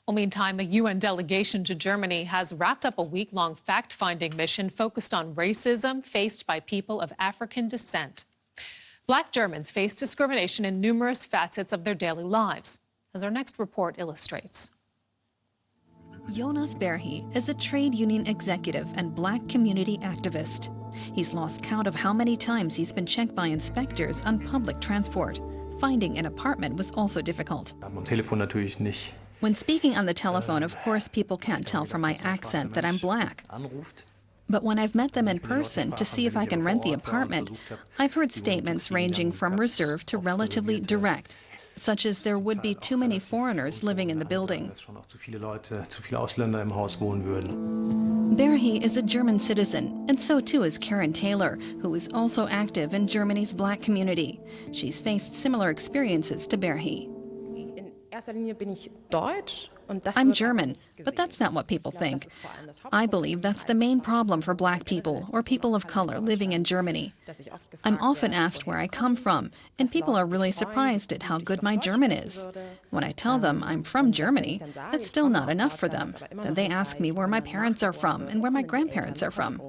Well, meantime, a UN delegation to Germany has wrapped up a week-long fact-finding mission focused on racism faced by people of African descent. Black Germans face discrimination in numerous facets of their daily lives, as our next report illustrates. Jonas Berhi is a trade union executive and black community activist. He's lost count of how many times he's been checked by inspectors on public transport. Finding an apartment was also difficult. Am Telefon natürlich nicht. When speaking on the telephone, of course, people can't tell from my accent that I'm black. But when I've met them in person to see if I can rent the apartment, I've heard statements ranging from reserved to relatively direct, such as there would be too many foreigners living in the building. Berhi is a German citizen, and so too is Karen Taylor, who is also active in Germany's black community. She's faced similar experiences to Berhi. I'm German, but that's not what people think. I believe that's the main problem for black people or people of color living in Germany. I'm often asked where I come from, and people are really surprised at how good my German is. When I tell them I'm from Germany, that's still not enough for them. Then they ask me where my parents are from and where my grandparents are from.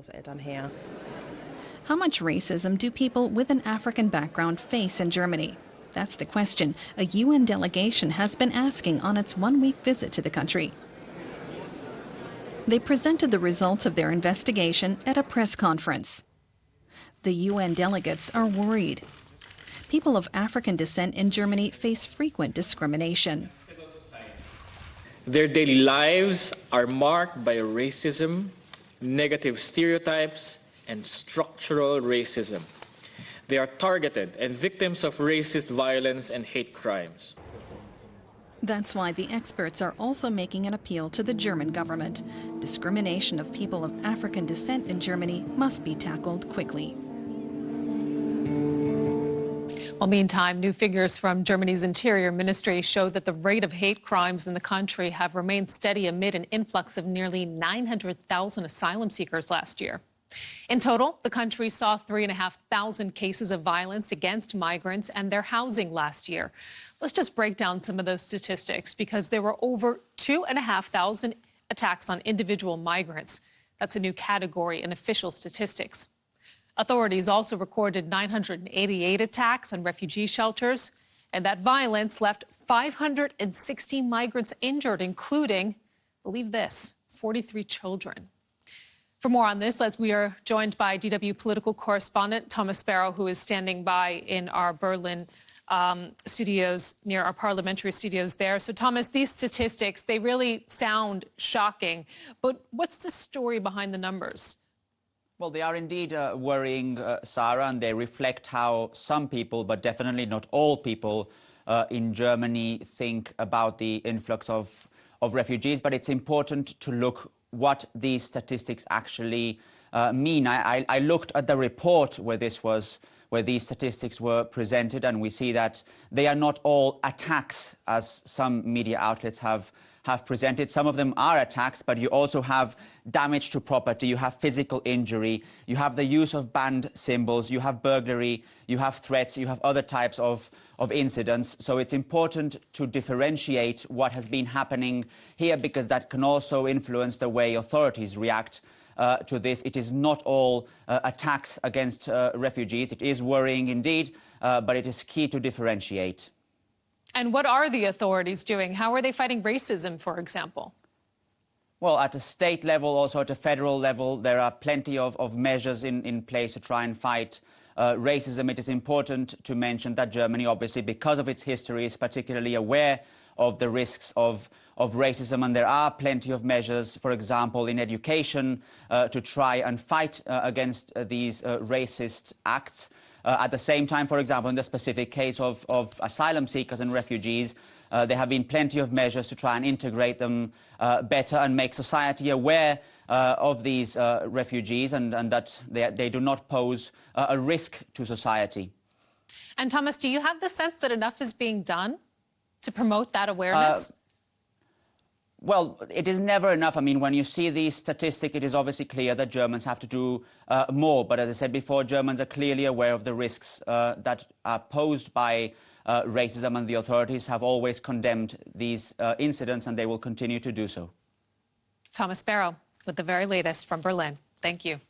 How much racism do people with an African background face in Germany? That's the question a UN delegation has been asking on its one-week visit to the country. They presented the results of their investigation at a press conference. The UN delegates are worried. People of African descent in Germany face frequent discrimination. Their daily lives are marked by racism, negative stereotypes, and structural racism. They are targeted and victims of racist violence and hate crimes. That's why the experts are also making an appeal to the German government. Discrimination of people of African descent in Germany must be tackled quickly. Well, meantime, new figures from Germany's Interior Ministry show that the rate of hate crimes in the country have remained steady amid an influx of nearly 900,000 asylum seekers last year. In total, the country saw 3,500 cases of violence against migrants and their housing last year. Let's just break down some of those statistics because there were over 2,500 attacks on individual migrants. That's a new category in official statistics. Authorities also recorded 988 attacks on refugee shelters, and that violence left 560 migrants injured, including, believe this, 43 children. For more on this, we are joined by DW political correspondent Thomas Sparrow, who is standing by in our Berlin studios, near our parliamentary studios there. So, Thomas, these statistics, they really sound shocking. But what's the story behind the numbers? Well, they are indeed worrying, Sarah, and they reflect how some people, but definitely not all people in Germany, think about the influx of refugees. But it's important to look what these statistics actually mean. I looked at the report where these statistics were presented, and we see that they are not all attacks, as some media outlets have presented. Some of them are attacks, but you also have damage to property, you have physical injury, you have the use of banned symbols, you have burglary, you have threats, you have other types of incidents. So it's important to differentiate what has been happening here, because that can also influence the way authorities react to this. It is not all attacks against refugees. It is worrying indeed, but it is key to differentiate. And what are the authorities doing? How are they fighting racism, for example? Well, at a state level, also at a federal level, there are plenty of measures in place to try and fight racism. It is important to mention that Germany, obviously, because of its history, is particularly aware of the risks of racism, and there are plenty of measures, for example, in education, to try and fight against these racist acts. At the same time, for example, in the specific case of asylum seekers and refugees, there have been plenty of measures to try and integrate them better and make society aware of these refugees and that they do not pose a risk to society. And Thomas, do you have the sense that enough is being done to promote that awareness? Well, it is never enough. I mean, when you see these statistics, it is obviously clear that Germans have to do more. But as I said before, Germans are clearly aware of the risks that are posed by racism, and the authorities have always condemned these incidents, and they will continue to do so. Thomas Barrow with the very latest from Berlin. Thank you.